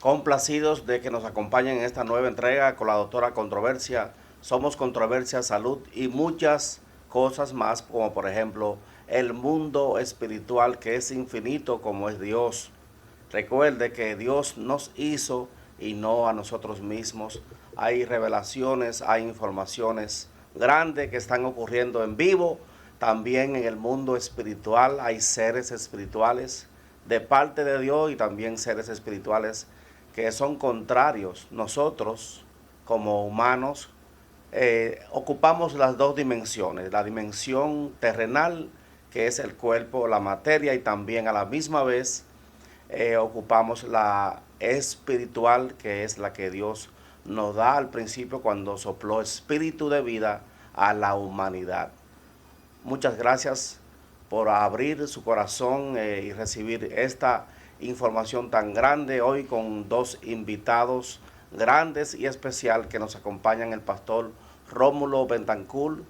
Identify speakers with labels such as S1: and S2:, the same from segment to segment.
S1: Complacidos de que nos acompañen en esta nueva entrega con la doctora Controversia. Somos Controversia, Salud y muchas cosas más, como por ejemplo el mundo espiritual que es infinito como es Dios. Recuerde que Dios nos hizo y no a nosotros mismos. Hay revelaciones, hay informaciones grandes que están ocurriendo en vivo. También en el mundo espiritual hay seres espirituales de parte de Dios y también seres espirituales que son contrarios. Nosotros, como humanos, ocupamos las dos dimensiones, la dimensión terrenal, que es el cuerpo, la materia, y también a la misma vez ocupamos la espiritual, que es la que Dios nos da al principio cuando sopló espíritu de vida a la humanidad. Muchas gracias por abrir su corazón y recibir esta información tan grande hoy con dos invitados grandes y especial que nos acompañan, el pastor Rómulo Bentancur,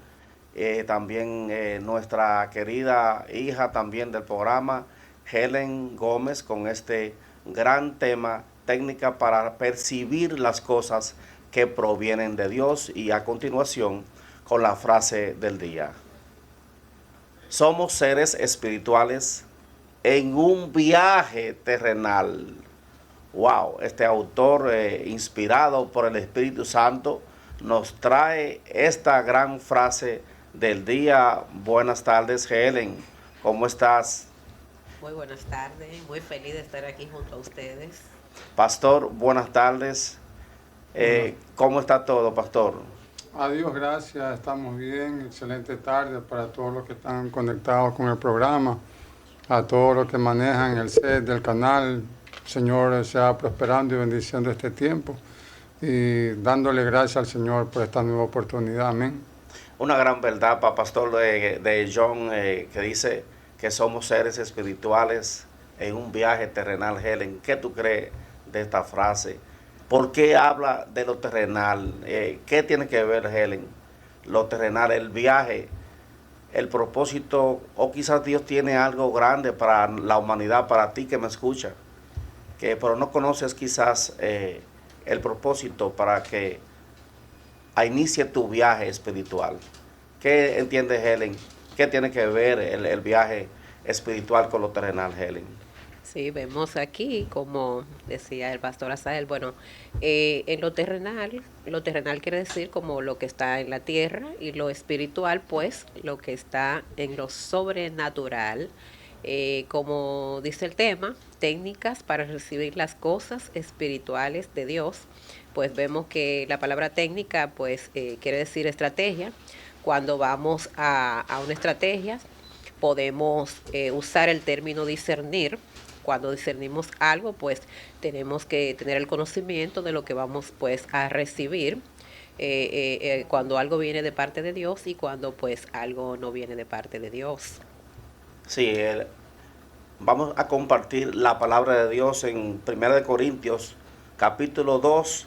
S1: también nuestra querida hija también del programa, Helen Gómez, con este gran tema, técnica para percibir las cosas que provienen de Dios, y a continuación con la frase del día. Somos seres espirituales en un viaje terrenal. Wow, este autor inspirado por el Espíritu Santo nos trae esta gran frase del día. Buenas tardes, Helen. ¿Cómo estás?
S2: Muy buenas tardes, muy feliz de estar aquí junto a ustedes.
S1: Pastor, buenas tardes.
S3: Bueno,
S1: ¿Cómo está todo, pastor?
S3: a Dios gracias, estamos bien, excelente tarde para todos los que están conectados con el programa, a todos los que manejan el set del canal. Señor, sea prosperando y bendiciendo este tiempo y dándole gracias al Señor por esta nueva oportunidad. Amén.
S1: Una gran verdad, pastor de John, que dice que somos seres espirituales en un viaje terrenal. Helen, ¿qué tú crees de esta frase? ¿Por qué habla de lo terrenal? ¿Qué tiene que ver, Helen? Lo terrenal, el viaje, el propósito, o quizás Dios tiene algo grande para la humanidad, para ti que me escucha, que pero no conoces quizás el propósito para que inicie tu viaje espiritual. ¿Qué entiende Helen? ¿Qué tiene que ver el viaje espiritual con lo terrenal, Helen?
S2: Sí, vemos aquí, como decía el pastor Asael, bueno, en lo terrenal quiere decir como lo que está en la tierra, y lo espiritual, pues, lo que está en lo sobrenatural. Como dice el tema, técnicas para recibir las cosas espirituales de Dios. Pues vemos que la palabra técnica, pues, quiere decir estrategia. Cuando vamos a una estrategia, podemos usar el término discernir. Cuando discernimos algo, pues tenemos que tener el conocimiento de lo que vamos, pues, a recibir, cuando algo viene de parte de Dios y cuando, pues, algo no viene de parte de Dios.
S1: Sí, vamos a compartir la palabra de Dios en 1 Corintios capítulo 2,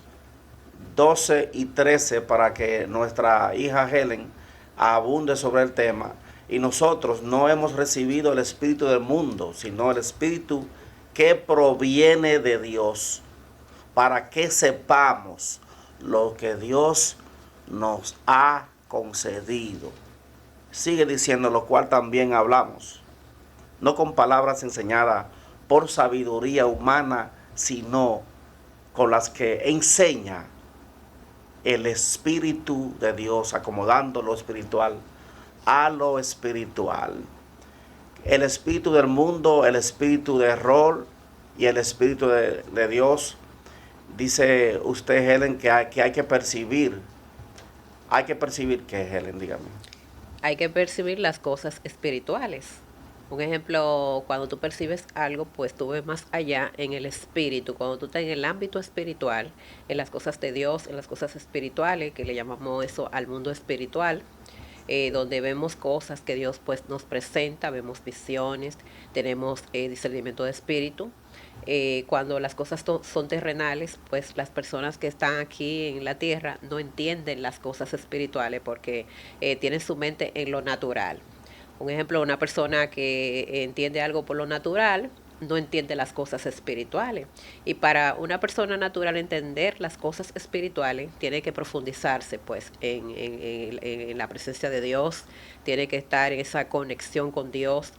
S1: 12 y 13, para que nuestra hija Helen abunde sobre el tema. Y nosotros no hemos recibido el espíritu del mundo, sino el espíritu que proviene de Dios, para que sepamos lo que Dios nos ha concedido. Sigue diciendo, lo cual también hablamos, no con palabras enseñadas por sabiduría humana, sino con las que enseña el Espíritu de Dios, acomodando lo espiritual a lo espiritual. El espíritu del mundo, el espíritu de error y el espíritu de Dios. Dice usted, Helen, que hay que percibir. Hay que percibir qué, Helen, dígame.
S2: Hay que percibir las cosas espirituales. Un ejemplo, cuando tú percibes algo, pues tú ves más allá en el espíritu. Cuando tú estás en el ámbito espiritual, en las cosas de Dios, en las cosas espirituales, que le llamamos eso al mundo espiritual, donde vemos cosas que Dios, pues, nos presenta, vemos visiones, tenemos discernimiento de espíritu. Cuando las cosas son terrenales, pues las personas que están aquí en la tierra no entienden las cosas espirituales porque tienen su mente en lo natural. Un ejemplo, una persona que entiende algo por lo natural, no entiende las cosas espirituales. Y para una persona natural entender las cosas espirituales, tiene que profundizarse pues en la presencia de Dios, tiene que estar en esa conexión con Dios,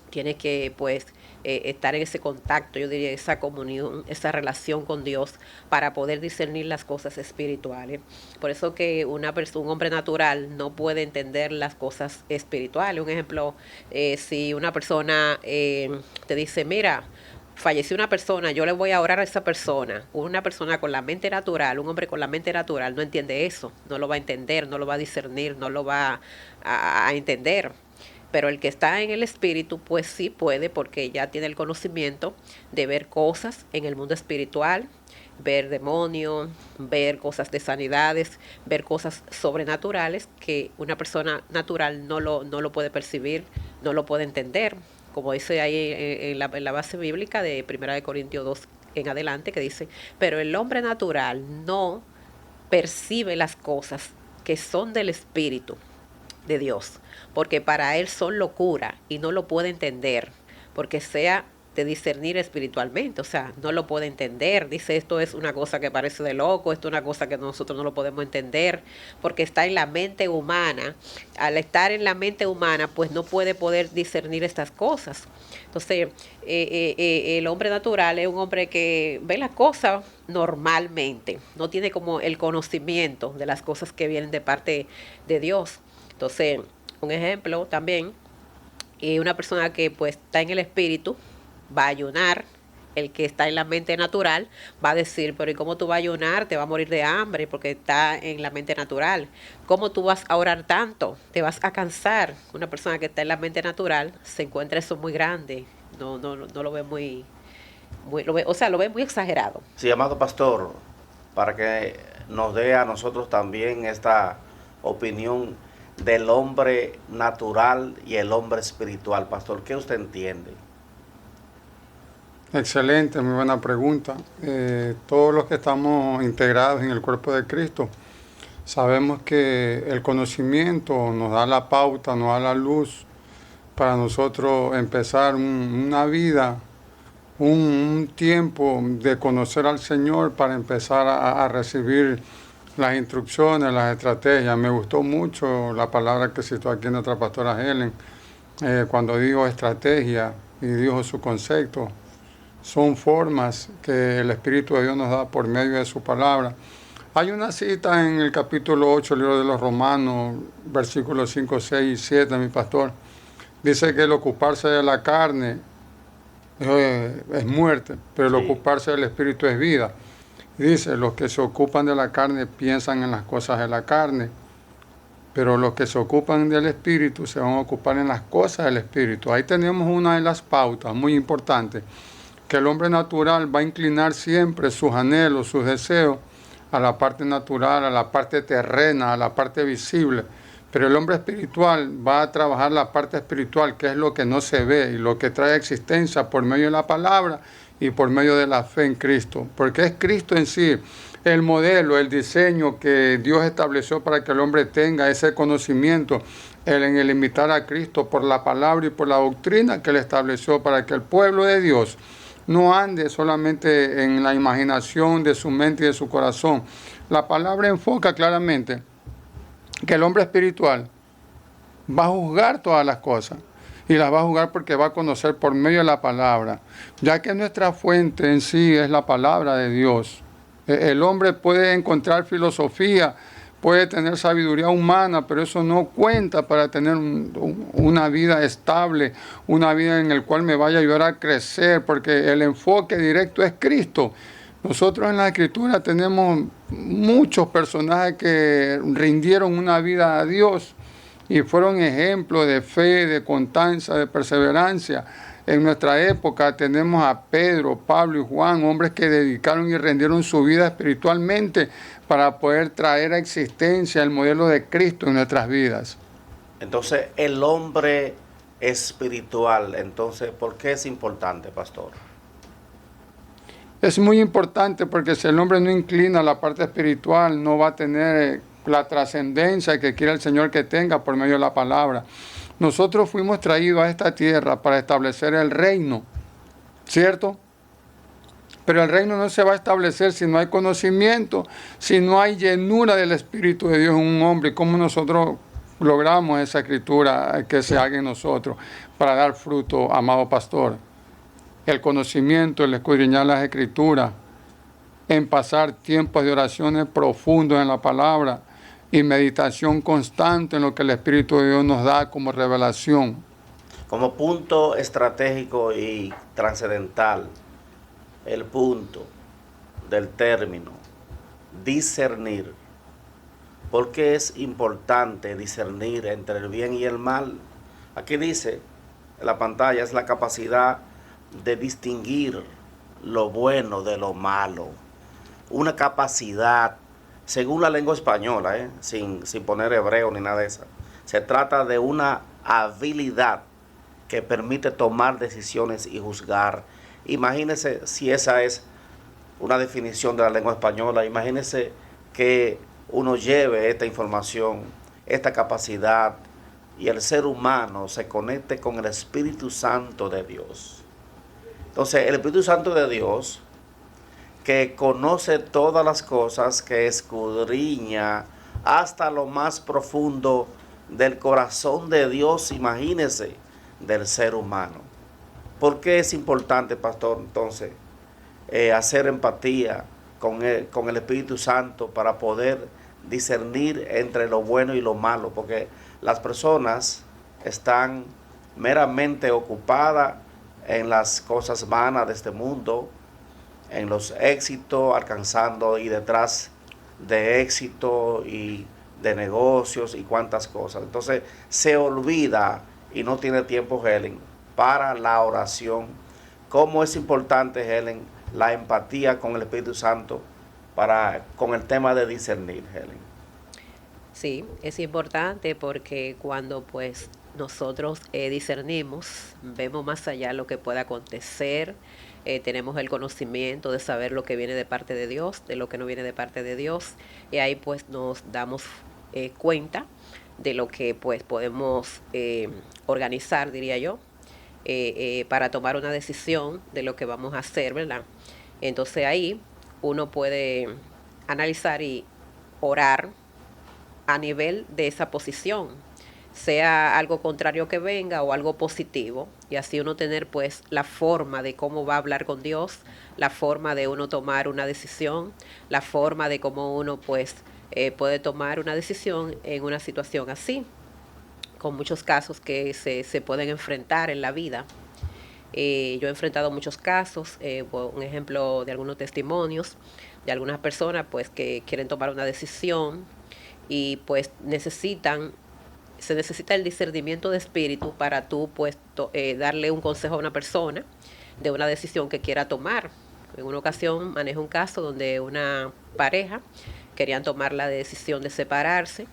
S2: tiene que pues estar en ese contacto, yo diría, esa comunión, esa relación con Dios para poder discernir las cosas espirituales. Por eso que un hombre natural no puede entender las cosas espirituales. Un ejemplo, si una persona te dice, mira, falleció una persona, yo le voy a orar a esa persona. Una persona con la mente natural, un hombre con la mente natural no entiende eso, no lo va a entender, no lo va a discernir, no lo va a entender. Pero el que está en el espíritu, pues sí puede, porque ya tiene el conocimiento de ver cosas en el mundo espiritual, ver demonios, ver cosas de sanidades, ver cosas sobrenaturales que una persona natural no lo puede percibir, no lo puede entender. Como dice ahí en la base bíblica de 1 Corintios 2 en adelante, que dice, pero el hombre natural no percibe las cosas que son del espíritu de Dios, porque para él son locura y no lo puede entender, porque sea de discernir espiritualmente, o sea, no lo puede entender. Dice, esto es una cosa que parece de loco, esto es una cosa que nosotros no lo podemos entender, porque está en la mente humana. Al estar en la mente humana, pues no puede poder discernir estas cosas. Entonces, el hombre natural es un hombre que ve las cosas normalmente, no tiene como el conocimiento de las cosas que vienen de parte de Dios. Entonces, un ejemplo también, una persona que pues está en el espíritu va a ayunar. El que está en la mente natural va a decir, pero ¿y cómo tú vas a ayunar? Te va a morir de hambre porque está en la mente natural. ¿Cómo tú vas a orar tanto? Te vas a cansar. Una persona que está en la mente natural se encuentra eso muy grande. No lo ve lo ve muy exagerado.
S1: Sí, amado pastor, para que nos dé a nosotros también esta opinión del hombre natural y el hombre espiritual. Pastor, ¿qué usted entiende?
S3: Excelente, muy buena pregunta. Todos los que estamos integrados en el cuerpo de Cristo, sabemos que el conocimiento nos da la pauta, nos da la luz para nosotros empezar una vida, un tiempo de conocer al Señor para empezar a recibir las instrucciones, las estrategias. Me gustó mucho la palabra que citó aquí nuestra pastora Helen, cuando dijo estrategia y dijo su concepto. Son formas que el Espíritu de Dios nos da por medio de su palabra. Hay una cita en el capítulo 8 del libro de los Romanos, versículos 5, 6 y 7, mi pastor. Dice que el ocuparse de la carne es muerte, pero el ocuparse del Espíritu es vida. Dice, los que se ocupan de la carne piensan en las cosas de la carne, pero los que se ocupan del Espíritu se van a ocupar en las cosas del Espíritu. Ahí tenemos una de las pautas muy importantes, que el hombre natural va a inclinar siempre sus anhelos, sus deseos a la parte natural, a la parte terrena, a la parte visible. Pero el hombre espiritual va a trabajar la parte espiritual, que es lo que no se ve y lo que trae existencia por medio de la palabra y por medio de la fe en Cristo. Porque es Cristo en sí el modelo, el diseño que Dios estableció para que el hombre tenga ese conocimiento en el imitar a Cristo por la palabra y por la doctrina que Él estableció para que el pueblo de Dios no ande solamente en la imaginación de su mente y de su corazón. La palabra enfoca claramente que el hombre espiritual va a juzgar todas las cosas. Y las va a juzgar porque va a conocer por medio de la palabra. Ya que nuestra fuente en sí es la palabra de Dios. El hombre puede encontrar filosofía, puede tener sabiduría humana, pero eso no cuenta para tener una vida estable, una vida en la cual me vaya a ayudar a crecer, porque el enfoque directo es Cristo. Nosotros en la Escritura tenemos muchos personajes que rindieron una vida a Dios y fueron ejemplos de fe, de constancia, de perseverancia. En nuestra época tenemos a Pedro, Pablo y Juan, hombres que dedicaron y rendieron su vida espiritualmente para poder traer a existencia el modelo de Cristo en nuestras vidas.
S1: Entonces, el hombre espiritual, entonces, ¿por qué es importante, pastor?
S3: Es muy importante porque si el hombre no inclina a la parte espiritual, no va a tener la trascendencia que quiere el Señor que tenga por medio de la palabra. Nosotros fuimos traídos a esta tierra para establecer el reino. ¿cierto? Pero el reino no se va a establecer si no hay conocimiento, si no hay llenura del Espíritu de Dios en un hombre. ¿Cómo nosotros logramos esa escritura que se haga en nosotros para dar fruto, amado pastor? El conocimiento, el escudriñar las escrituras, en pasar tiempos de oraciones profundos en la palabra y meditación constante en lo que el Espíritu de Dios nos da como revelación.
S1: Como punto estratégico y trascendental, el punto del término discernir. ¿Por qué es importante discernir entre el bien y el mal? Aquí dice en la pantalla, es la capacidad de distinguir lo bueno de lo malo. Una capacidad, según la lengua española, sin poner hebreo ni nada de eso. Se trata de una habilidad que permite tomar decisiones y juzgar. Imagínense si esa es una definición de la lengua española. Imagínense que uno lleve esta información, esta capacidad, y el ser humano se conecte con el Espíritu Santo de Dios. Entonces, el Espíritu Santo de Dios, que conoce todas las cosas, que escudriña hasta lo más profundo del corazón de Dios, imagínese, del ser humano. ¿Por qué es importante, pastor, entonces, hacer empatía con el Espíritu Santo para poder discernir entre lo bueno y lo malo? Porque las personas están meramente ocupadas en las cosas vanas de este mundo, en los éxitos, alcanzando y detrás de éxito y de negocios y cuantas cosas. Entonces se olvida y no tiene tiempo, Helen, para la oración. ¿Cómo es importante, Helen, la empatía con el Espíritu Santo con el tema de discernir, Helen?
S2: Sí, es importante porque cuando pues nosotros discernimos, vemos más allá lo que pueda acontecer, tenemos el conocimiento de saber lo que viene de parte de Dios, de lo que no viene de parte de Dios, y ahí pues nos damos cuenta de lo que pues podemos organizar, diría yo, para tomar una decisión de lo que vamos a hacer, ¿verdad? Entonces ahí uno puede analizar y orar a nivel de esa posición, sea algo contrario que venga o algo positivo, y así uno tener pues la forma de cómo va a hablar con Dios, la forma de uno tomar una decisión, la forma de cómo uno pues puede tomar una decisión en una situación así, con muchos casos que se pueden enfrentar en la vida. Yo he enfrentado muchos casos, un ejemplo de algunos testimonios de algunas personas pues que quieren tomar una decisión y pues se necesita el discernimiento de espíritu para tú pues darle un consejo a una persona de una decisión que quiera tomar. En una ocasión manejé un caso donde una pareja querían tomar la decisión de separarse.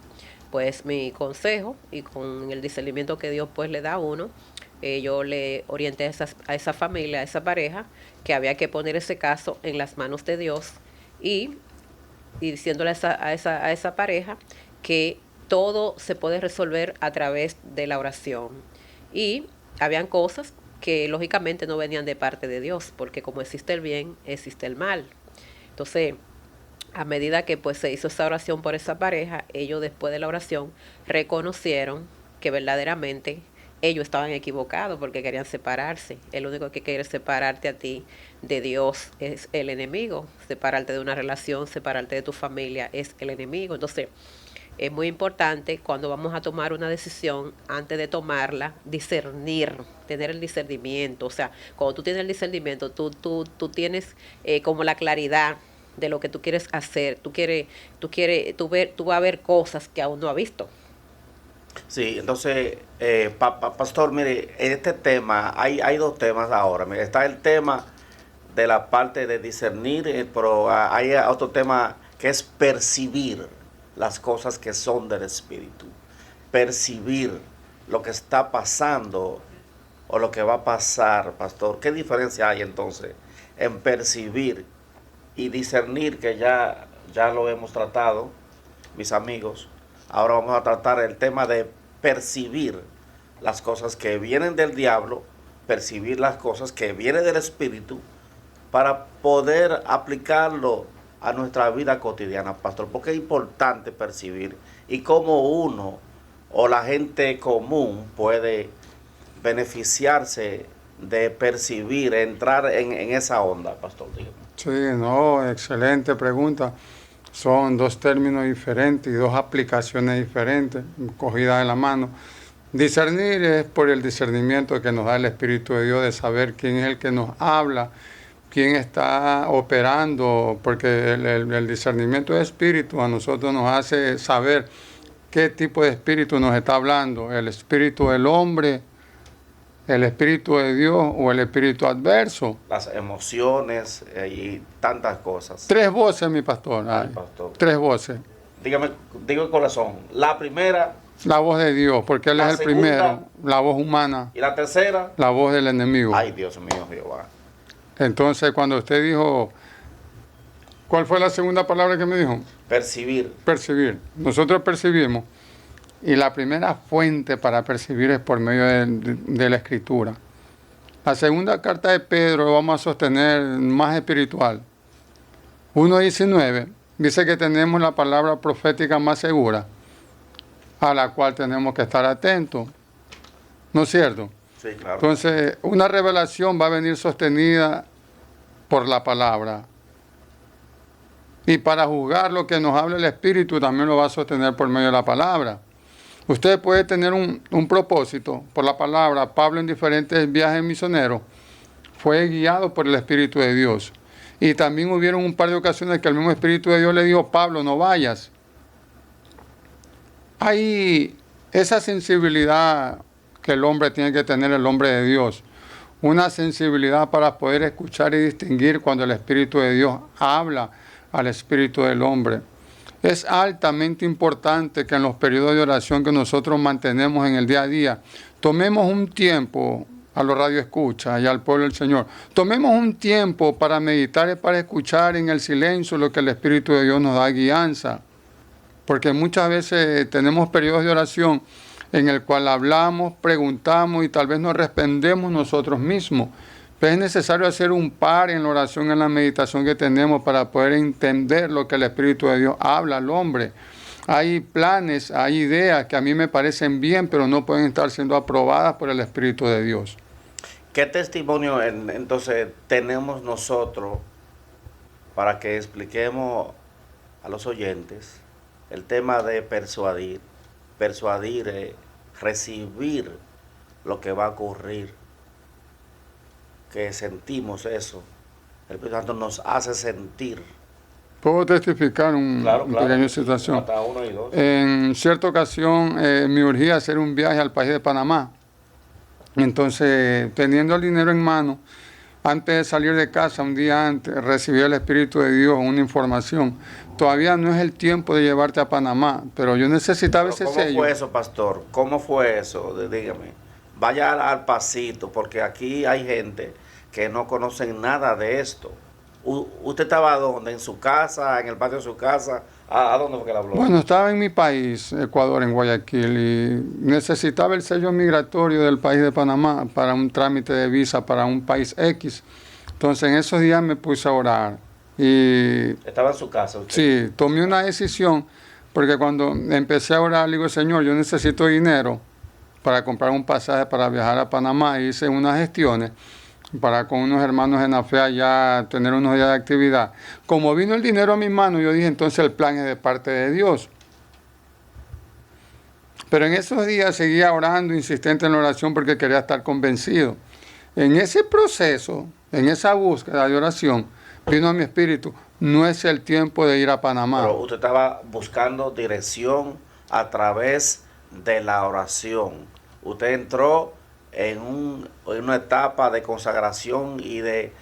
S2: Pues mi consejo, y con el discernimiento que Dios pues le da a uno, yo le orienté a esa familia, a esa pareja, que había que poner ese caso en las manos de Dios y diciéndole a esa pareja que todo se puede resolver a través de la oración. Y habían cosas que lógicamente no venían de parte de Dios, porque como existe el bien, existe el mal. Entonces, a medida que pues se hizo esa oración por esa pareja, ellos después de la oración reconocieron que verdaderamente ellos estaban equivocados porque querían separarse. El único que quiere separarte a ti de Dios es el enemigo. Separarte de una relación, separarte de tu familia es el enemigo. Entonces, es muy importante cuando vamos a tomar una decisión, antes de tomarla, discernir, tener el discernimiento. O sea, cuando tú tienes el discernimiento, tú tienes como la claridad de lo que tú quieres hacer. Tú vas a ver cosas que aún no has visto.
S1: Sí, entonces, pastor, mire, en este tema, hay dos temas ahora. Mire, está el tema de la parte de discernir, pero hay otro tema que es percibir las cosas que son del Espíritu. Percibir lo que está pasando o lo que va a pasar, pastor. ¿Qué diferencia hay entonces en percibir y discernir, que ya lo hemos tratado, mis amigos? Ahora vamos a tratar el tema de percibir las cosas que vienen del diablo percibir las cosas que viene del Espíritu para poder aplicarlo a nuestra vida cotidiana, pastor? Porque es importante percibir y cómo uno o la gente común puede beneficiarse de percibir, entrar en esa onda, pastor. Dígame.
S3: Sí, no, excelente pregunta. Son dos términos diferentes y dos aplicaciones diferentes, cogidas de la mano. Discernir es por el discernimiento que nos da el Espíritu de Dios, de saber quién es el que nos habla, quién está operando, porque el discernimiento de espíritu a nosotros nos hace saber qué tipo de espíritu nos está hablando, el espíritu del hombre, el espíritu de Dios o el espíritu adverso.
S1: Las emociones y tantas cosas.
S3: Tres voces, mi pastor.
S1: Ay, pastor.
S3: Tres voces.
S1: Dígame, digo el corazón. La primera.
S3: La voz de Dios, porque Él es el
S1: segunda,
S3: primero. La voz humana.
S1: Y la tercera.
S3: La voz del enemigo.
S1: Ay, Dios mío, Jehová.
S3: Entonces, cuando usted dijo, ¿cuál fue la segunda palabra que me dijo?
S1: Percibir.
S3: Percibir. Nosotros percibimos. Y la primera fuente para percibir es por medio de la Escritura. La segunda carta de Pedro lo vamos a sostener más espiritual. 1:19 dice que tenemos la palabra profética más segura, a la cual tenemos que estar atentos. ¿No es cierto?
S1: Sí, claro.
S3: Entonces, una revelación va a venir sostenida por la palabra. Y para juzgar lo que nos habla el Espíritu también lo va a sostener por medio de la palabra. Usted puede tener un propósito por la palabra. Pablo en diferentes viajes misioneros fue guiado por el Espíritu de Dios. Y también hubieron un par de ocasiones que el mismo Espíritu de Dios le dijo, Pablo, no vayas. Hay esa sensibilidad que el hombre tiene que tener, el hombre de Dios. Una sensibilidad para poder escuchar y distinguir cuando el Espíritu de Dios habla al espíritu del hombre. Es altamente importante que en los periodos de oración que nosotros mantenemos en el día a día, tomemos un tiempo, a los radioescuchas y al pueblo del Señor, tomemos un tiempo para meditar y para escuchar en el silencio lo que el Espíritu de Dios nos da guianza. Porque muchas veces tenemos periodos de oración en el cual hablamos, preguntamos y tal vez nos respondemos nosotros mismos. Pero es necesario hacer un par en la oración, en la meditación que tenemos para poder entender lo que el Espíritu de Dios habla al hombre. Hay planes, hay ideas que a mí me parecen bien, pero no pueden estar siendo aprobadas por el Espíritu de Dios.
S1: ¿Qué testimonio entonces tenemos nosotros para que expliquemos a los oyentes el tema de persuadir, recibir lo que va a ocurrir? Que sentimos eso. El Espíritu Santo nos hace sentir.
S3: Puedo testificar una pequeña situación.
S1: Hasta 1 y 2.
S3: En cierta ocasión me urgía hacer un viaje al país de Panamá. Entonces, teniendo el dinero en mano, antes de salir de casa, un día antes, recibí el Espíritu de Dios una información. Todavía no es el tiempo de llevarte a Panamá, pero yo necesitaba ese sello.
S1: ¿Cómo fue eso, pastor? ¿Cómo fue eso? Dígame. Vaya al pasito, porque aquí hay gente que no conocen nada de esto. ¿Usted estaba dónde? ¿En su casa? ¿En el patio de su casa? ¿A dónde fue que le habló?
S3: Bueno, estaba en mi país, Ecuador, en Guayaquil, y necesitaba el sello migratorio del país de Panamá para un trámite de visa para un país X. Entonces, en esos días me puse a orar. Y
S1: ¿Estaba en su casa usted?
S3: Sí, tomé una decisión, porque cuando empecé a orar, le digo, Señor, yo necesito dinero para comprar un pasaje para viajar a Panamá. Hice unas gestiones para con unos hermanos en la fe allá tener unos días de actividad. Como vino el dinero a mi mano, yo dije, entonces el plan es de parte de Dios. Pero en esos días seguía orando, insistente en la oración, porque quería estar convencido. En ese proceso, en esa búsqueda de oración, vino a mi espíritu, no es el tiempo de ir a Panamá.
S1: Pero usted estaba buscando dirección a través de la oración. Usted entró en una etapa de consagración y de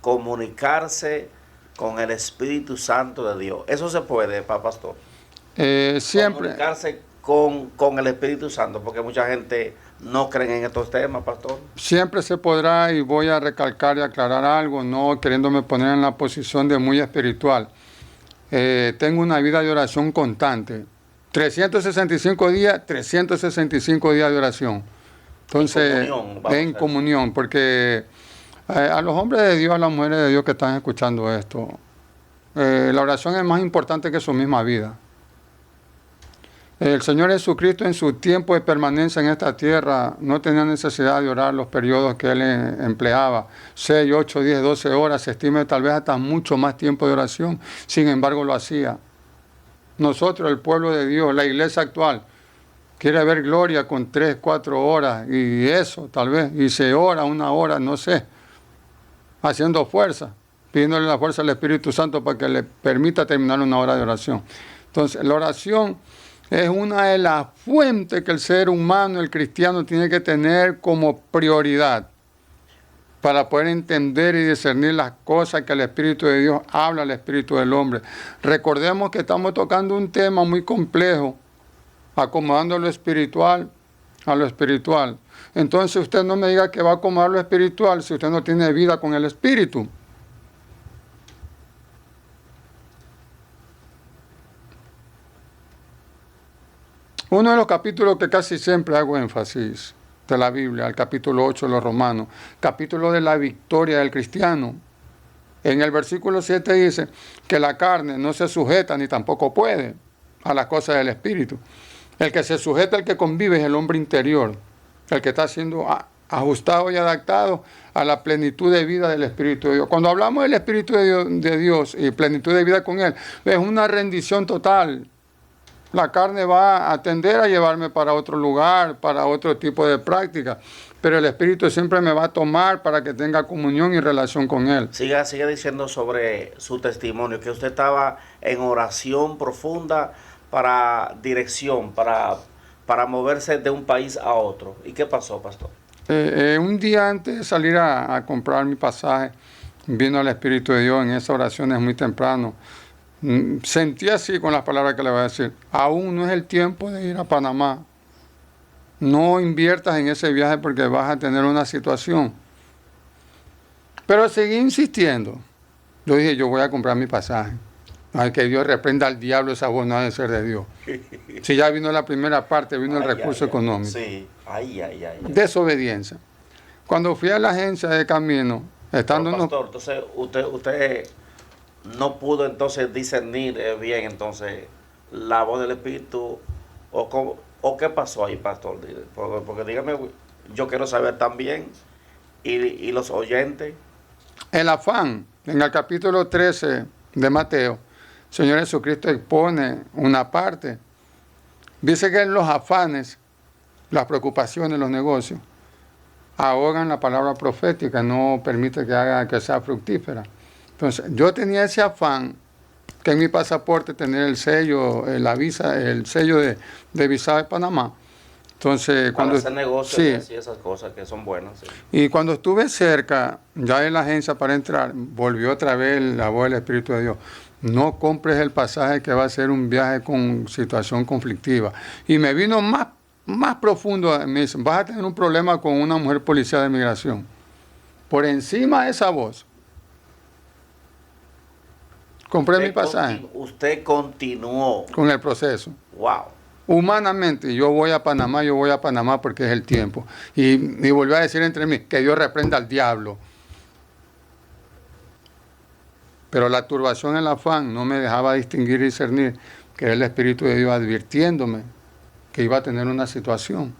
S1: comunicarse con el Espíritu Santo de Dios. Eso se puede, pastor.
S3: Siempre.
S1: Comunicarse con el Espíritu Santo, porque mucha gente no cree en estos temas, pastor.
S3: Siempre se podrá, y voy a recalcar y aclarar algo, no queriéndome poner en la posición de muy espiritual. Tengo una vida de oración constante. 365 días de oración. Entonces, en comunión, porque a los hombres de Dios, a las mujeres de Dios que están escuchando esto, la oración es más importante que su misma vida. El Señor Jesucristo en su tiempo de permanencia en esta tierra no tenía necesidad de orar los periodos que Él empleaba, 6, 8, 10, 12 horas, se estima tal vez hasta mucho más tiempo de oración, sin embargo lo hacía. Nosotros, el pueblo de Dios, la iglesia actual, quiere ver gloria con 3, 4 horas y eso tal vez, y se ora 1 hora, no sé, haciendo fuerza, pidiéndole la fuerza al Espíritu Santo para que le permita terminar 1 hora de oración. Entonces, la oración es una de las fuentes que el ser humano, el cristiano, tiene que tener como prioridad para poder entender y discernir las cosas que el Espíritu de Dios habla al Espíritu del hombre. Recordemos que estamos tocando un tema muy complejo, acomodando lo espiritual a lo espiritual. Entonces usted no me diga que va a acomodar lo espiritual si usted no tiene vida con el Espíritu. Uno de los capítulos que casi siempre hago énfasis de la Biblia, el capítulo 8 de los Romanos, capítulo de la victoria del cristiano. En el versículo 7 dice que la carne no se sujeta ni tampoco puede a las cosas del Espíritu. El que se sujeta, el que convive, es el hombre interior, el que está siendo ajustado y adaptado a la plenitud de vida del Espíritu de Dios. Cuando hablamos del Espíritu de Dios y plenitud de vida con Él, es una rendición total. La carne va a tender a llevarme para otro lugar, para otro tipo de práctica, pero el Espíritu siempre me va a tomar para que tenga comunión y relación con Él.
S1: Siga diciendo sobre su testimonio, que usted estaba en oración profunda para dirección, para moverse de un país a otro. ¿Y qué pasó, pastor?
S3: Un día antes de salir a comprar mi pasaje, vino el Espíritu de Dios en esas oraciones muy temprano. Sentí así con las palabras que le voy a decir: aún no es el tiempo de ir a Panamá. No inviertas en ese viaje porque vas a tener una situación. Pero seguí insistiendo. Yo dije, yo voy a comprar mi pasaje. Ay, que Dios reprenda al diablo, esa voz no ha de ser de Dios. Si ya vino la primera parte, vino el recurso económico.
S1: Sí,
S3: desobediencia. Cuando fui a la agencia de camino, estando...
S1: Pero, pastor, entonces usted no pudo entonces discernir bien entonces la voz del Espíritu, o qué pasó ahí, pastor, porque dígame, yo quiero saber también, y los oyentes.
S3: El afán, en el capítulo 13 de Mateo, el Señor Jesucristo expone una parte, dice que en los afanes, las preocupaciones, los negocios, ahogan la palabra profética, no permite que sea fructífera. Entonces, yo tenía ese afán, que en mi pasaporte tener el sello, la visa, el sello de visado de Panamá. Entonces,
S1: cuando hacer negocios, sí, y esas cosas que son buenas. Sí.
S3: Y cuando estuve cerca, ya en la agencia para entrar, volvió otra vez la voz del Espíritu de Dios: no compres el pasaje que va a ser un viaje con situación conflictiva. Y me vino más profundo, me dicen, vas a tener un problema con una mujer policía de migración. Por encima de esa voz, compré mi pasaje.
S1: Usted continuó
S3: con el proceso.
S1: Wow.
S3: Humanamente, yo voy a Panamá porque es el tiempo. Y volvió a decir entre mí, que Dios reprenda al diablo. Pero la turbación, el afán, no me dejaba distinguir y discernir que era el Espíritu de Dios advirtiéndome que iba a tener una situación.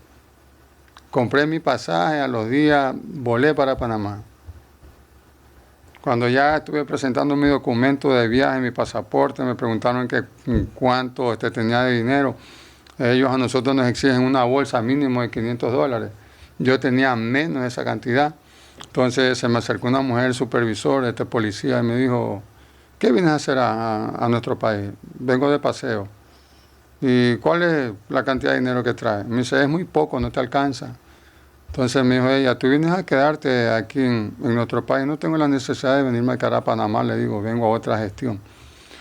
S3: Compré mi pasaje, a los días volé para Panamá. Cuando ya estuve presentando mi documento de viaje, mi pasaporte, me preguntaron cuánto tenía de dinero. Ellos a nosotros nos exigen una bolsa mínimo de $500. Yo tenía menos de esa cantidad. Entonces se me acercó una mujer supervisor, policía, y me dijo, ¿qué vienes a hacer a nuestro país? Vengo de paseo. ¿Y cuál es la cantidad de dinero que traes? Me dice, es muy poco, no te alcanza. Entonces me dijo ella, tú vienes a quedarte aquí en nuestro país, no tengo la necesidad de venirme a quedar a Panamá, le digo, vengo a otra gestión.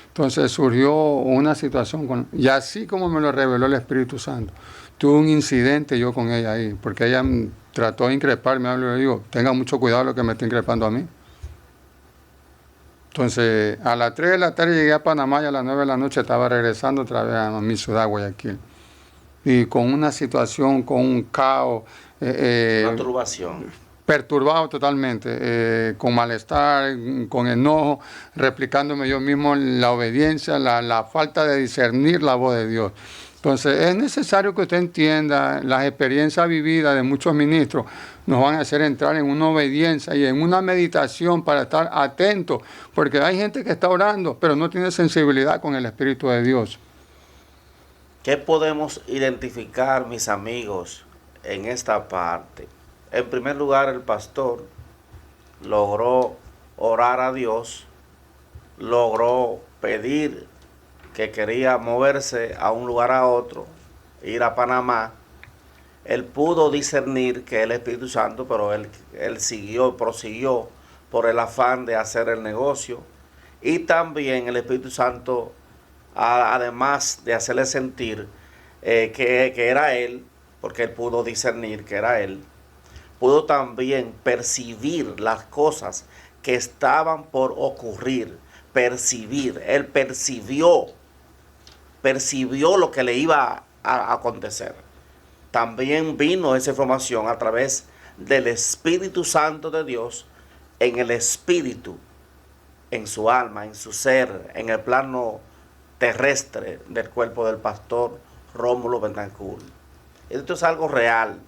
S3: Entonces surgió una situación, y así como me lo reveló el Espíritu Santo, tuve un incidente yo con ella ahí, porque ella trató de increparme, y le digo, tenga mucho cuidado lo que me está increpando a mí. Entonces, a las 3 de la tarde llegué a Panamá y a las 9 de la noche estaba regresando otra vez a mi ciudad, Guayaquil. y con una situación, con un caos.
S1: Una turbación.
S3: Perturbado totalmente, con malestar, con enojo, replicándome yo mismo la obediencia, la falta de discernir la voz de Dios. Entonces es necesario que usted entienda, las experiencias vividas de muchos ministros nos van a hacer entrar en una obediencia y en una meditación para estar atentos, porque hay gente que está orando, pero no tiene sensibilidad con el Espíritu de Dios.
S1: ¿Qué podemos identificar, mis amigos, en esta parte? En primer lugar, el pastor logró orar a Dios, logró pedir que quería moverse a un lugar a otro, ir a Panamá. Él pudo discernir que el Espíritu Santo, pero él prosiguió por el afán de hacer el negocio. Y también el Espíritu Santo, además de hacerle sentir que era él, porque él pudo discernir que era él, pudo también percibir las cosas que estaban por ocurrir. Él percibió lo que le iba a acontecer. También vino esa información a través del Espíritu Santo de Dios, en el espíritu, en su alma, en su ser, en el plano terrestre del cuerpo del pastor Rómulo Betancourt. Esto es algo real.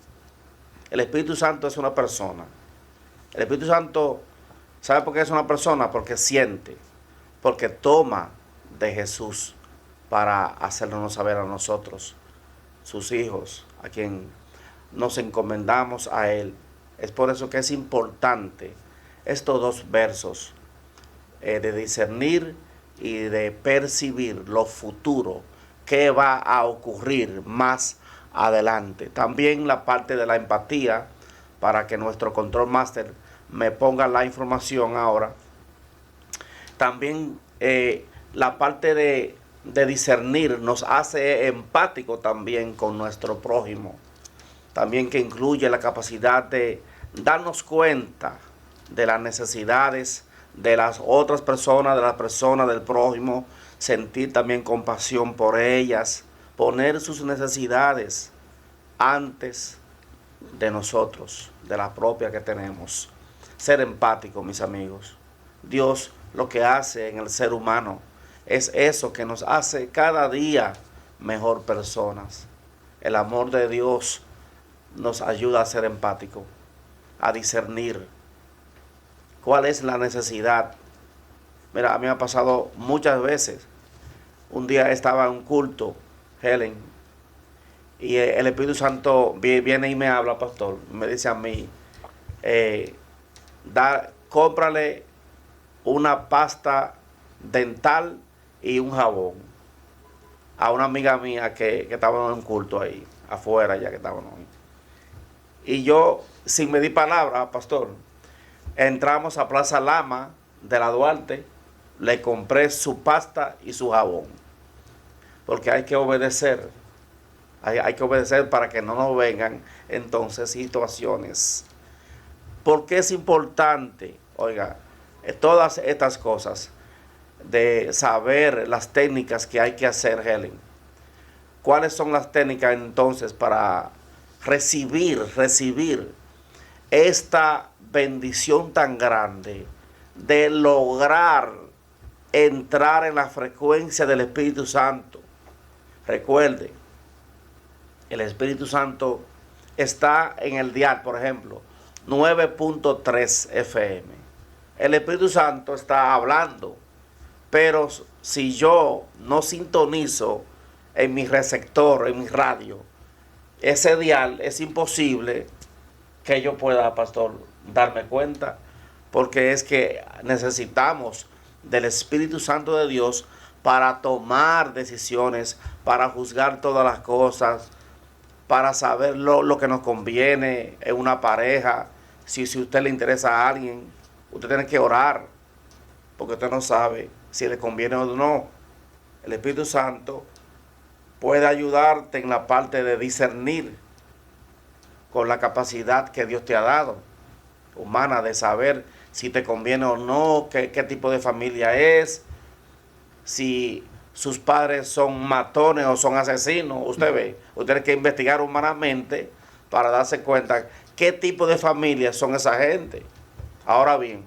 S1: El Espíritu Santo es una persona. El Espíritu Santo, ¿sabe por qué es una persona? Porque siente, porque toma de Jesús para hacernos saber a nosotros, sus hijos, a quien nos encomendamos a Él. Es por eso que es importante estos dos versos de discernir y de percibir lo futuro que va a ocurrir más adelante. También la parte de la empatía, para que nuestro control master me ponga la información ahora. También la parte de discernir nos hace empático también con nuestro prójimo. También que incluye la capacidad de darnos cuenta de las necesidades de las otras personas, de las personas del prójimo, sentir también compasión por ellas, poner sus necesidades antes de nosotros, de la propia que tenemos. Ser empático, mis amigos. Dios lo que hace en el ser humano es eso, que nos hace cada día mejor personas. El amor de Dios nos ayuda a ser empático, a discernir cuál es la necesidad. Mira, a mí me ha pasado muchas veces. Un día estaba en un culto, Helen, y el Espíritu Santo viene y me habla, pastor, me dice a mí, cómprale una pasta dental y un jabón a una amiga mía que estaba en un culto ahí, afuera ya que estaban ahí. Y yo, sin medir palabra, pastor, entramos a Plaza Lama de la Duarte, le compré su pasta y su jabón, porque hay que obedecer. Hay que obedecer para que no nos vengan entonces situaciones. ¿Por qué es importante? Oiga, todas estas cosas de saber las técnicas que hay que hacer, Helen. ¿Cuáles son las técnicas entonces para recibir esta bendición tan grande de lograr entrar en la frecuencia del Espíritu Santo? Recuerde, el Espíritu Santo está en el dial, por ejemplo, 9.3 FM. El Espíritu Santo está hablando, pero si yo no sintonizo en mi receptor, en mi radio, ese dial, es imposible que yo pueda, pastor, darme cuenta, porque es que necesitamos del Espíritu Santo de Dios para tomar decisiones, para juzgar todas las cosas, para saber lo que nos conviene en una pareja. Si a usted le interesa a alguien, usted tiene que orar, porque usted no sabe si le conviene o no. El Espíritu Santo puede ayudarte en la parte de discernir, con la capacidad que Dios te ha dado, humana, de saber si te conviene o no, qué tipo de familia es, si sus padres son matones o son asesinos. Usted ve, usted tiene que investigar humanamente para darse cuenta qué tipo de familias son esa gente. Ahora bien,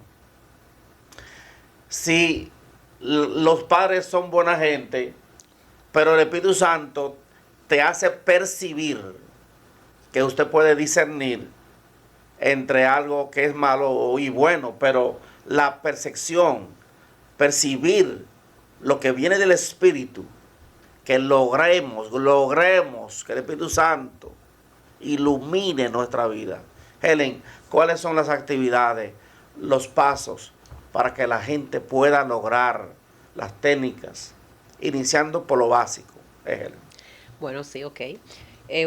S1: si los padres son buena gente, pero el Espíritu Santo te hace percibir que usted puede discernir entre algo que es malo y bueno, pero la percepción, percibir lo que viene del Espíritu, que logremos que el Espíritu Santo ilumine nuestra vida. Helen, ¿cuáles son las actividades, los pasos para que la gente pueda lograr las técnicas, iniciando por lo básico? Helen.
S2: Bueno, sí, ok.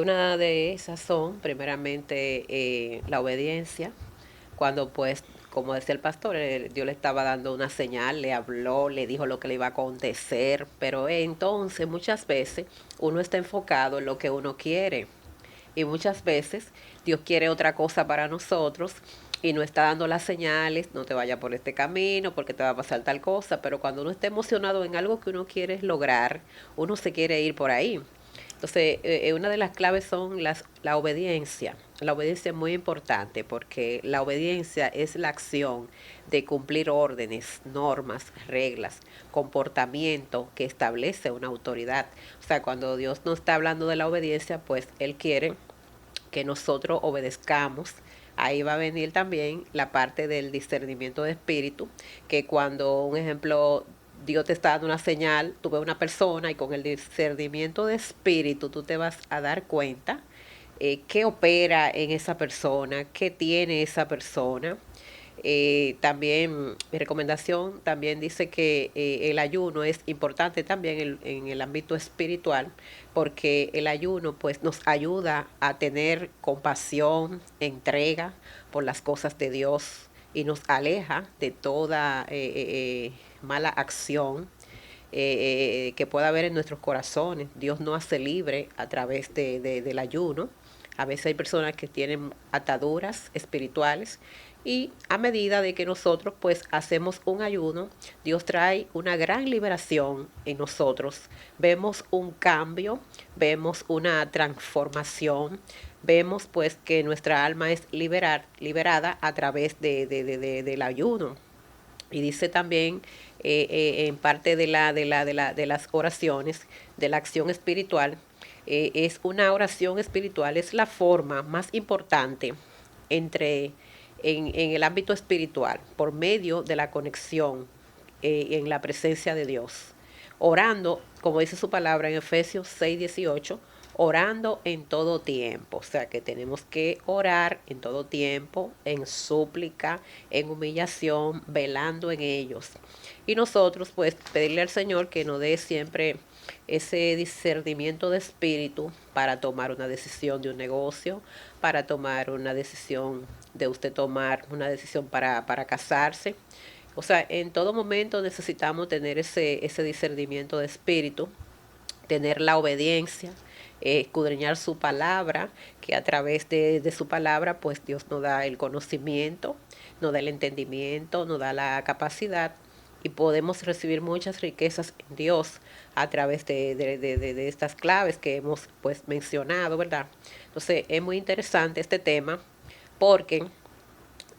S2: Una de esas son, primeramente, la obediencia. Cuando, pues, como decía el pastor, Dios le estaba dando una señal, le habló, le dijo lo que le iba a acontecer, pero entonces muchas veces uno está enfocado en lo que uno quiere. Y muchas veces Dios quiere otra cosa para nosotros y no está dando las señales, no te vayas por este camino porque te va a pasar tal cosa, pero cuando uno está emocionado en algo que uno quiere lograr, uno se quiere ir por ahí. Entonces, una de las claves son la obediencia. La obediencia es muy importante porque la obediencia es la acción de cumplir órdenes, normas, reglas, comportamiento que establece una autoridad. O sea, cuando Dios nos está hablando de la obediencia, pues Él quiere que nosotros obedezcamos. Ahí va a venir también la parte del discernimiento de espíritu, que cuando, un ejemplo, Dios te está dando una señal, tú ves una persona y con el discernimiento de espíritu tú te vas a dar cuenta qué opera en esa persona, qué tiene esa persona. También mi recomendación también dice que el ayuno es importante también en el ámbito espiritual, porque el ayuno pues nos ayuda a tener compasión, entrega por las cosas de Dios y nos aleja de toda mala acción que pueda haber en nuestros corazones. Dios nos hace libre a través del ayuno. A veces hay personas que tienen ataduras espirituales y a medida de que nosotros pues hacemos un ayuno, Dios trae una gran liberación en nosotros. Vemos un cambio, vemos una transformación, vemos pues que nuestra alma es liberada a través del ayuno. Y dice también en parte de las oraciones, de la acción espiritual, es una oración espiritual, es la forma más importante en el ámbito espiritual, por medio de la conexión en la presencia de Dios. Orando, como dice su palabra en Efesios 6:18, orando en todo tiempo. O sea que tenemos que orar en todo tiempo, en súplica, en humillación, velando en ellos. Y nosotros pues pedirle al Señor que nos dé siempre ese discernimiento de espíritu para tomar una decisión de un negocio, para tomar una decisión de usted tomar una decisión para casarse. O sea, en todo momento necesitamos tener ese discernimiento de espíritu, tener la obediencia, escudriñar su palabra, que a través de su palabra pues Dios nos da el conocimiento, nos da el entendimiento, nos da la capacidad y podemos recibir muchas riquezas en Dios a través de estas claves que hemos pues mencionado, ¿verdad? Entonces es muy interesante este tema porque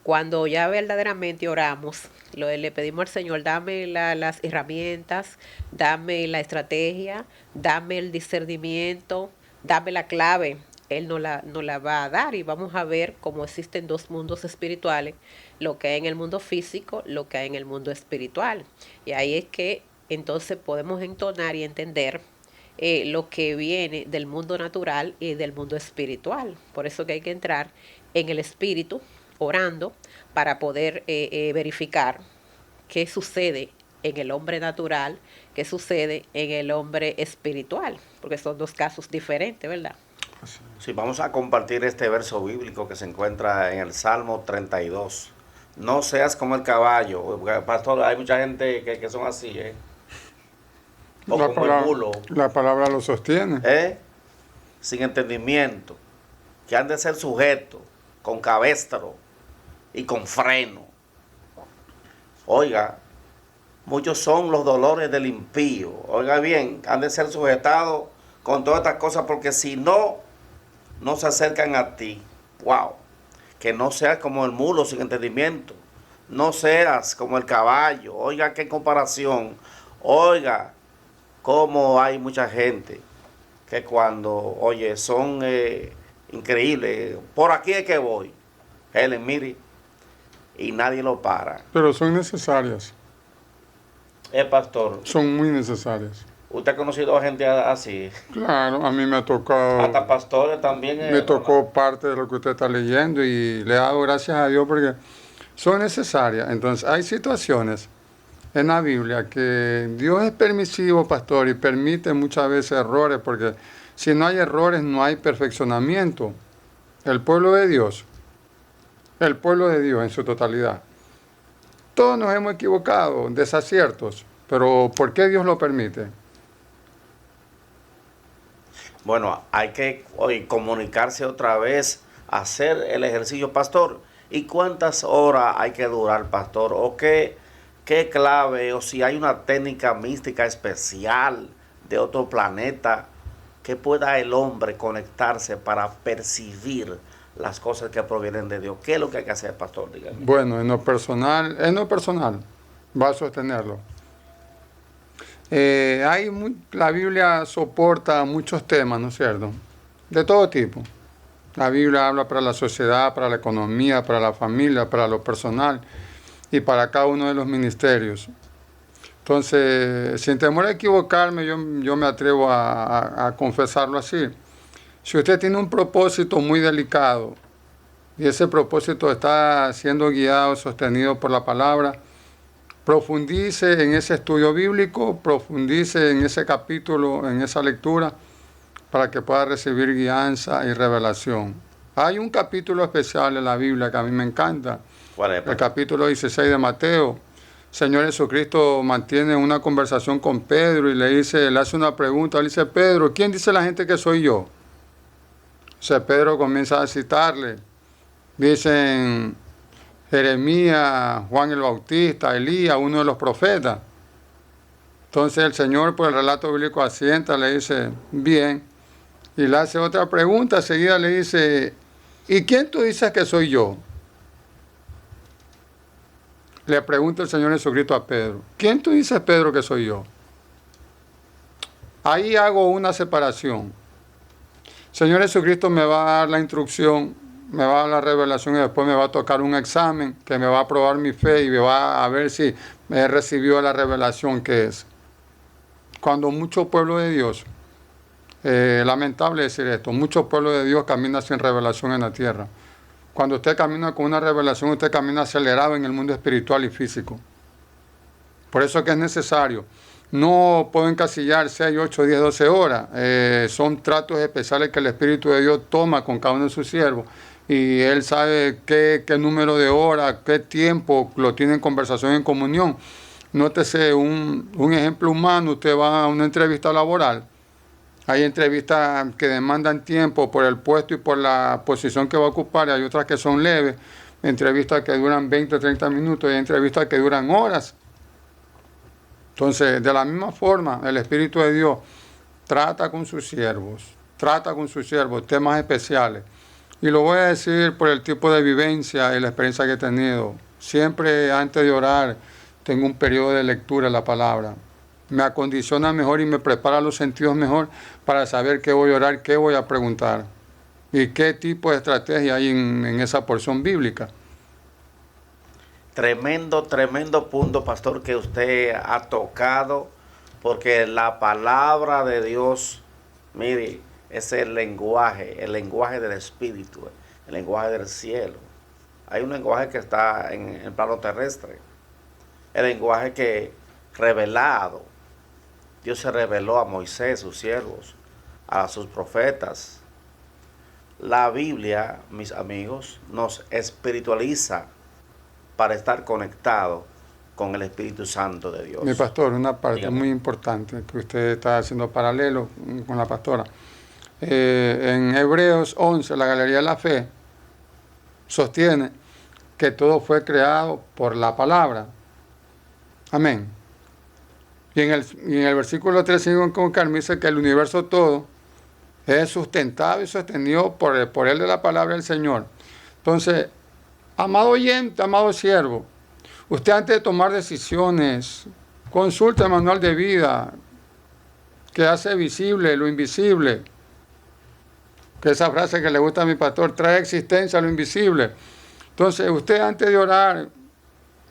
S2: cuando ya verdaderamente oramos, le pedimos al Señor, dame las herramientas, dame la estrategia, dame el discernimiento, dame la clave. Él nos la va a dar y vamos a ver cómo existen dos mundos espirituales, lo que hay en el mundo físico, lo que hay en el mundo espiritual. Y ahí es que entonces podemos entonar y entender lo que viene del mundo natural y del mundo espiritual. Por eso que hay que entrar en el espíritu, orando, para poder verificar qué sucede en el hombre natural, qué sucede en el hombre espiritual, porque son dos casos diferentes, ¿verdad?
S1: Sí, vamos a compartir este verso bíblico que se encuentra en el Salmo 32. No seas como el caballo. Pastor, hay mucha gente que son así, ¿eh? O como el bulo.
S3: La palabra lo sostiene.
S1: Sin entendimiento. Que han de ser sujetos, con cabestro y con freno. Oiga, muchos son los dolores del impío. Oiga bien, han de ser sujetados con todas estas cosas, porque si no, no se acercan a ti. Wow. Que no seas como el mulo sin entendimiento. No seas como el caballo. Oiga, qué comparación. Oiga, cómo hay mucha gente que cuando, oye, son increíbles. Por aquí es que voy. Helen, mire, y nadie lo para.
S3: Pero son necesarias.
S1: Pastor,
S3: Son muy necesarias.
S1: ¿usted ha conocido a gente así?
S3: Claro, a mí me ha tocado.
S1: Hasta pastores también.
S3: Me tocó parte de lo que usted está leyendo y le he dado gracias a Dios porque son necesarias. Entonces, hay situaciones en la Biblia que Dios es permisivo, pastor, y permite muchas veces errores, porque si no hay errores no hay perfeccionamiento. El pueblo de Dios en su totalidad. Todos nos hemos equivocado, desaciertos, pero ¿por qué Dios lo permite?
S1: Bueno, hay que hoy comunicarse otra vez, hacer el ejercicio, pastor. ¿Y cuántas horas hay que durar, pastor? ¿O qué clave? O si hay una técnica mística especial de otro planeta que pueda el hombre conectarse para percibir las cosas que provienen de Dios. ¿Qué es lo que hay que hacer, pastor? Dígame.
S3: Bueno, en lo personal, va a sostenerlo. La Biblia soporta muchos temas, ¿no es cierto? De todo tipo. La Biblia habla para la sociedad, para la economía, para la familia, para lo personal y para cada uno de los ministerios. Entonces, sin temor a equivocarme, yo me atrevo a confesarlo así. Si usted tiene un propósito muy delicado y ese propósito está siendo guiado, sostenido por la palabra, profundice en ese estudio bíblico, profundice en ese capítulo, en esa lectura, para que pueda recibir guianza y revelación. Hay un capítulo especial en la Biblia que a mí me encanta.
S1: ¿Cuál es?
S3: El capítulo 16 de Mateo. Señor Jesucristo mantiene una conversación con Pedro y le hace una pregunta. Le dice, Pedro, ¿quién dice la gente que soy yo? Pedro comienza a citarle. Dicen Jeremías, Juan el Bautista, Elías, uno de los profetas. Entonces el Señor, por el relato bíblico, asienta, le dice, bien. Y le hace otra pregunta, seguida le dice, ¿y quién tú dices que soy yo? Le pregunta el Señor Jesucristo a Pedro, ¿quién tú dices, Pedro, que soy yo? Ahí hago una separación. Señor Jesucristo me va a dar la instrucción, me va a dar la revelación y después me va a tocar un examen que me va a probar mi fe y me va a ver si he recibido la revelación que es. Cuando mucho pueblo de Dios, lamentable decir esto, mucho pueblo de Dios camina sin revelación en la tierra. Cuando usted camina con una revelación, usted camina acelerado en el mundo espiritual y físico. Por eso que es necesario. No puedo encasillar 6, 8, 10, 12 horas. Son tratos especiales que el Espíritu de Dios toma con cada uno de sus siervos. Y Él sabe qué número de horas, qué tiempo lo tiene en conversación, en comunión. Nótese un ejemplo humano. Usted va a una entrevista laboral. Hay entrevistas que demandan tiempo por el puesto y por la posición que va a ocupar. Y hay otras que son leves. Entrevistas que duran 20 o 30 minutos. Y hay entrevistas que duran horas. Entonces, de la misma forma, el Espíritu de Dios trata con sus siervos temas especiales. Y lo voy a decir por el tipo de vivencia y la experiencia que he tenido. Siempre antes de orar, tengo un periodo de lectura de la palabra. Me acondiciona mejor y me prepara los sentidos mejor para saber qué voy a orar, qué voy a preguntar y qué tipo de estrategia hay en esa porción bíblica.
S1: Tremendo punto, pastor, que usted ha tocado, porque la palabra de Dios, mire, es el lenguaje del Espíritu, el lenguaje del cielo. Hay un lenguaje que está en el plano terrestre, el lenguaje que revelado. Dios se reveló a Moisés, sus siervos, a sus profetas. La Biblia, mis amigos, nos espiritualiza para estar conectado con el Espíritu Santo de Dios.
S3: Mi pastor, una parte
S1: Dígame.
S3: muy importante que usted está haciendo paralelo con la pastora. En Hebreos 11, la Galería de la Fe sostiene que todo fue creado por la palabra. Amén. Y en el versículo 3 sigo con Carmen, dice que el universo todo es sustentado y sostenido por él de la palabra del Señor. Entonces, amado oyente, amado siervo, usted antes de tomar decisiones, consulta el manual de vida que hace visible lo invisible. Que esa frase que le gusta a mi pastor, trae existencia a lo invisible. Entonces, usted antes de orar,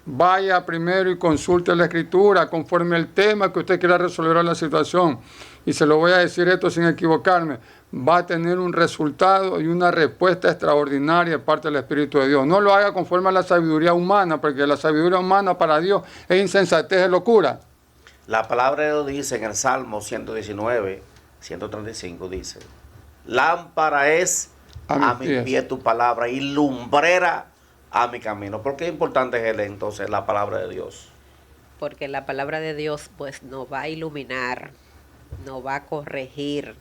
S3: vaya primero y consulte la Escritura conforme al tema que usted quiera resolver la situación. Y se lo voy a decir esto sin equivocarme. Va a tener un resultado y una respuesta extraordinaria de parte del Espíritu de Dios. No lo haga conforme a la sabiduría humana, porque la sabiduría humana para Dios es insensatez, es locura.
S1: La palabra de Dios dice en el Salmo 119, 135, dice: lámpara es a mi pie tu palabra y lumbrera a mi camino. ¿Por qué es importante, Helen, entonces, la palabra de Dios?
S2: Porque la palabra de Dios pues nos va a iluminar, nos va a corregir,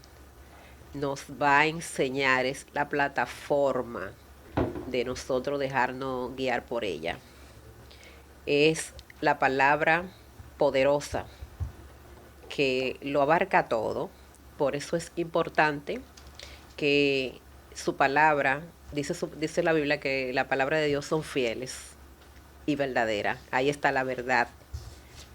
S2: nos va a enseñar, es la plataforma de nosotros dejarnos guiar por ella. Es la palabra poderosa que lo abarca todo, por eso es importante que su palabra, dice la Biblia que la palabra de Dios son fieles y verdaderas, ahí está la verdad,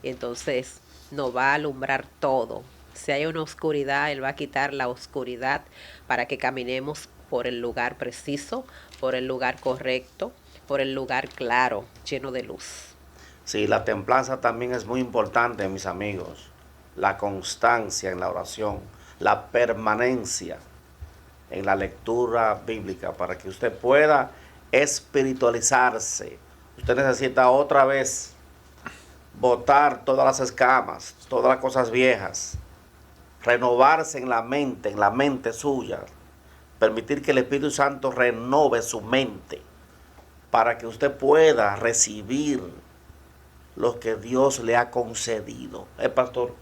S2: entonces nos va a alumbrar todo. Si hay una oscuridad, Él va a quitar la oscuridad para que caminemos por el lugar preciso, por el lugar correcto, por el lugar claro, lleno de luz.
S1: Sí, la templanza también es muy importante, mis amigos. La constancia en la oración, la permanencia en la lectura bíblica para que usted pueda espiritualizarse. Usted necesita otra vez botar todas las escamas, todas las cosas viejas, renovarse en la mente suya, permitir que el Espíritu Santo renove su mente para que usted pueda recibir lo que Dios le ha concedido. Pastor,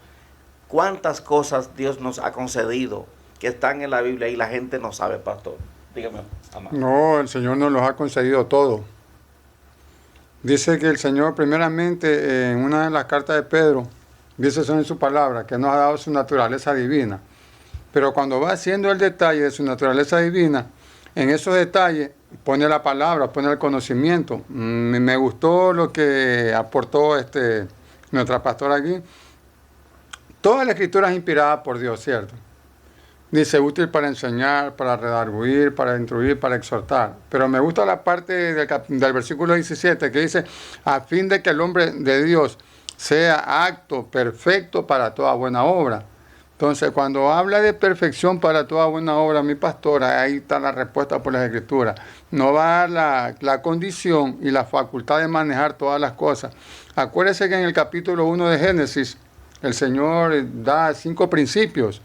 S1: ¿cuántas cosas Dios nos ha concedido que están en la Biblia y la gente no sabe, pastor? Dígame, amado.
S3: No, el Señor nos los ha concedido todo. Dice que el Señor, primeramente, en una de las cartas de Pedro, dice eso en su palabra, que nos ha dado su naturaleza divina. Pero cuando va haciendo el detalle de su naturaleza divina, en esos detalles pone la palabra, pone el conocimiento. Me gustó lo que aportó nuestra pastora aquí. Toda la escritura es inspirada por Dios, ¿cierto? Dice, útil para enseñar, para redarguir, para instruir, para exhortar. Pero me gusta la parte del versículo 17 que dice, a fin de que el hombre de Dios sea apto, perfecto para toda buena obra. Entonces, cuando habla de perfección para toda buena obra, mi pastora, ahí está la respuesta por las Escrituras. No va a dar la condición y la facultad de manejar todas las cosas. Acuérdese que en el capítulo 1 de Génesis, el Señor da 5 principios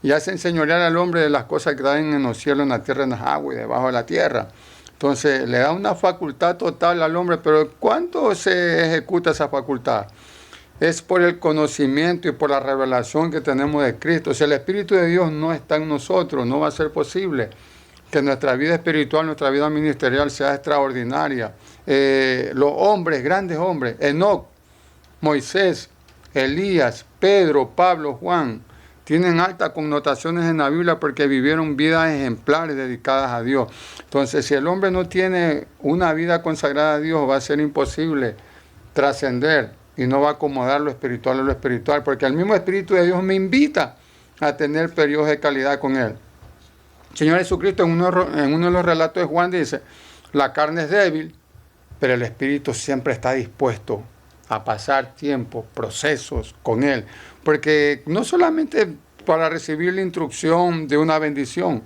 S3: y hace enseñorear al hombre de las cosas que dan en los cielos, en la tierra, en las aguas y debajo de la tierra. Entonces, le da una facultad total al hombre, pero ¿cuánto se ejecuta esa facultad? Es por el conocimiento y por la revelación que tenemos de Cristo. Si el Espíritu de Dios no está en nosotros, no va a ser posible que nuestra vida espiritual, nuestra vida ministerial sea extraordinaria. Los hombres, grandes hombres, Enoc, Moisés, Elías, Pedro, Pablo, Juan, tienen altas connotaciones en la Biblia porque vivieron vidas ejemplares dedicadas a Dios. Entonces, si el hombre no tiene una vida consagrada a Dios, va a ser imposible trascender y no va a acomodar lo espiritual a lo espiritual, porque el mismo Espíritu de Dios me invita a tener periodos de calidad con Él. El Señor Jesucristo en uno de los relatos de Juan dice, la carne es débil, pero el Espíritu siempre está dispuesto a pasar tiempo, procesos con Él, porque no solamente para recibir la instrucción de una bendición,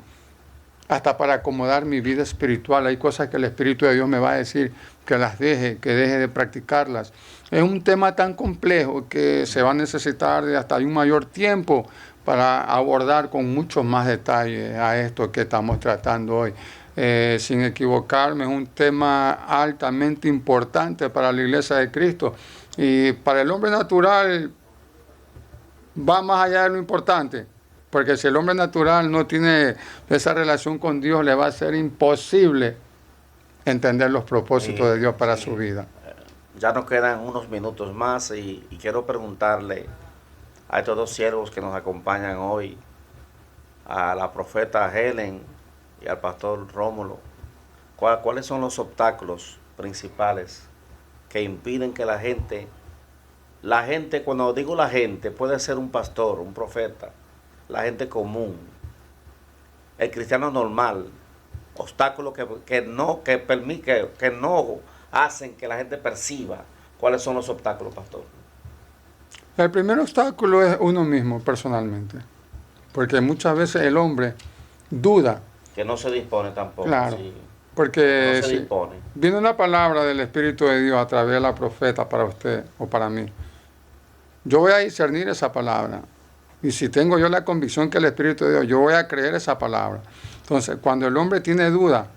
S3: hasta para acomodar mi vida espiritual. Hay cosas que el Espíritu de Dios me va a decir que las deje, que deje de practicarlas. Es un tema tan complejo que se va a necesitar de hasta un mayor tiempo para abordar con muchos más detalles a esto que estamos tratando hoy. Sin equivocarme, es un tema altamente importante para la Iglesia de Cristo. Y para el hombre natural va más allá de lo importante. Porque si el hombre natural no tiene esa relación con Dios, le va a ser imposible entender los propósitos de Dios para su vida.
S1: Ya nos quedan unos minutos más y quiero preguntarle a estos dos siervos que nos acompañan hoy, a la profeta Helen y al pastor Rómulo. ¿Cuáles son los obstáculos principales que impiden que la gente, cuando digo la gente, puede ser un pastor, un profeta, la gente común, el cristiano normal, obstáculos que no hacen que la gente perciba? ¿Cuáles son los obstáculos, pastor?
S3: El primer obstáculo es uno mismo, personalmente. Porque muchas veces el hombre duda.
S1: Que no se dispone tampoco.
S3: Claro.
S1: Sí.
S3: Porque
S1: No se dispone.
S3: viene una palabra del Espíritu de Dios a través de la profeta para usted o para mí. Yo voy a discernir esa palabra. Y si tengo yo la convicción que el Espíritu de Dios, yo voy a creer esa palabra. Entonces, cuando el hombre tiene duda,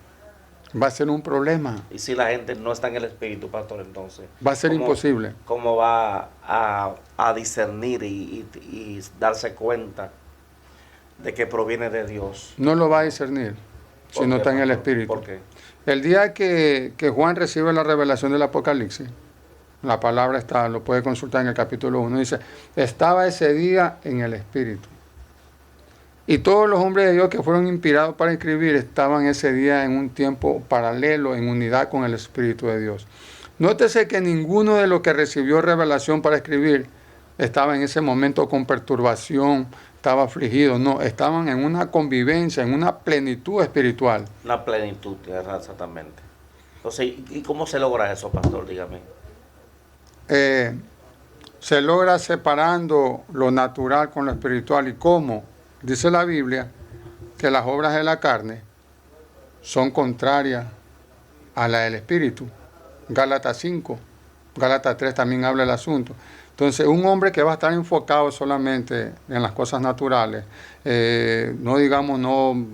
S3: va a ser un problema.
S1: Y si la gente no está en el Espíritu, pastor, entonces...
S3: Va a ser imposible.
S1: ¿Cómo va a discernir y darse cuenta de que proviene de Dios?
S3: No lo va a discernir si no está en el Espíritu.
S1: ¿Por qué?
S3: El día que Juan recibe la revelación del Apocalipsis, la palabra está, lo puede consultar en el capítulo 1, dice, estaba ese día en el Espíritu. Y todos los hombres de Dios que fueron inspirados para escribir estaban ese día en un tiempo paralelo, en unidad con el Espíritu de Dios. Nótese que ninguno de los que recibió revelación para escribir estaba en ese momento con perturbación, estaba afligido. No, estaban en una convivencia, en una plenitud espiritual.
S1: Una plenitud, exactamente. Entonces, ¿y cómo se logra eso, pastor? Dígame.
S3: Se logra separando lo natural con lo espiritual. ¿Y cómo? Dice la Biblia que las obras de la carne son contrarias a la del Espíritu. Gálatas 5, Gálatas 3 también habla del asunto. Entonces, un hombre que va a estar enfocado solamente en las cosas naturales, no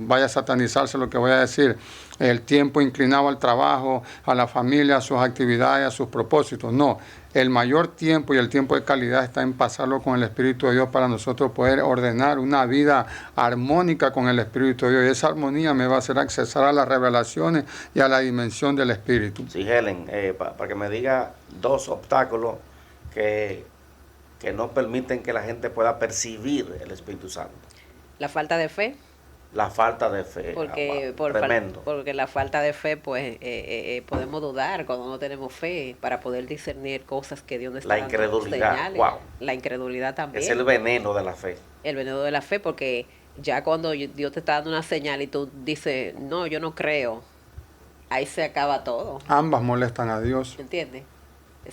S3: vaya a satanizarse lo que voy a decir, el tiempo inclinado al trabajo, a la familia, a sus actividades, a sus propósitos. No, el mayor tiempo y el tiempo de calidad está en pasarlo con el Espíritu de Dios para nosotros poder ordenar una vida armónica con el Espíritu de Dios. Y esa armonía me va a hacer accesar a las revelaciones y a la dimensión del Espíritu.
S1: Sí, Helen, para que me diga dos obstáculos que no permiten que la gente pueda percibir el Espíritu Santo.
S2: La falta de fe.
S1: La falta de fe. Tremendo.
S2: Porque la falta de fe, pues, podemos dudar cuando no tenemos fe para poder discernir cosas que Dios nos está dando
S1: incredulidad,
S2: señales.
S1: wow.
S2: La incredulidad también.
S1: Es el veneno de la fe.
S2: El veneno de la fe, porque ya cuando Dios te está dando una señal y tú dices, no, yo no creo, ahí se acaba todo.
S3: Ambas molestan a Dios.
S2: ¿Entiendes?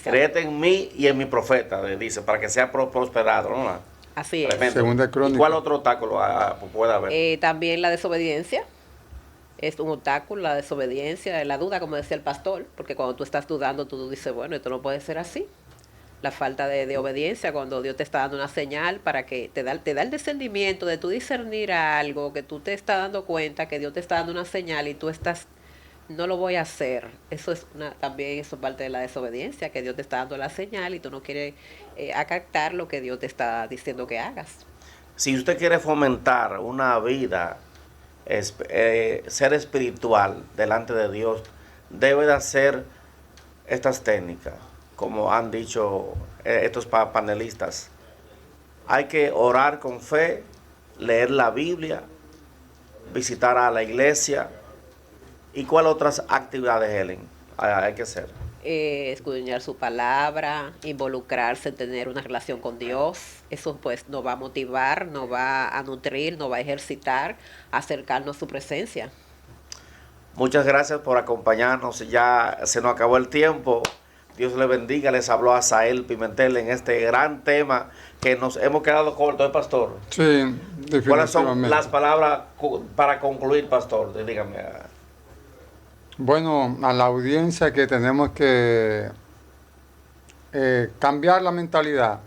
S1: Créete en mí y en mi profeta, le dice, para que sea prosperado, ¿no?
S2: Así
S1: Tremendo.
S2: es.
S3: Segunda Crónica.
S1: ¿Y cuál otro obstáculo puede haber?
S2: También la desobediencia. Es un obstáculo, la desobediencia, la duda, como decía el pastor, porque cuando tú estás dudando, tú dices, bueno, esto no puede ser así. La falta de obediencia, cuando Dios te está dando una señal para que te da el discernimiento de tú discernir algo, que tú te estás dando cuenta que Dios te está dando una señal y tú estás, no lo voy a hacer. Eso es también eso es parte de la desobediencia, que Dios te está dando la señal y tú no quieres acatar lo que Dios te está diciendo que hagas.
S1: Si usted quiere fomentar una vida, ser espiritual delante de Dios, debe de hacer estas técnicas, como han dicho estos panelistas. Hay que orar con fe, leer la Biblia, visitar a la iglesia. ¿Y cuáles otras actividades, Helen, hay que hacer?
S2: Escudriñar su palabra, involucrarse en tener una relación con Dios. Eso pues nos va a motivar, nos va a nutrir, nos va a ejercitar, a acercarnos a su presencia.
S1: Muchas gracias por acompañarnos. Ya se nos acabó el tiempo. Dios le bendiga. Les habló Asael Pimentel en este gran tema que nos hemos quedado cortos, pastor.
S3: Sí, definitivamente.
S1: ¿Cuáles son las palabras para concluir, pastor? Dígame.
S3: Bueno, a la audiencia que tenemos que cambiar la mentalidad,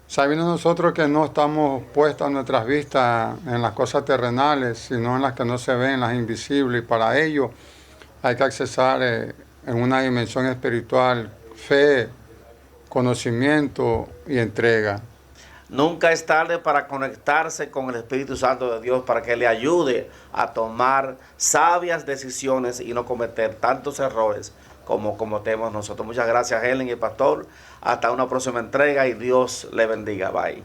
S3: sabiendo nosotros que no estamos puestos nuestras vistas en las cosas terrenales, sino en las que no se ven, las invisibles, y para ello hay que accesar en una dimensión espiritual, fe, conocimiento y entrega.
S1: Nunca es tarde para conectarse con el Espíritu Santo de Dios para que le ayude a tomar sabias decisiones y no cometer tantos errores como cometemos nosotros. Muchas gracias, Helen y el pastor. Hasta una próxima entrega y Dios le bendiga. Bye.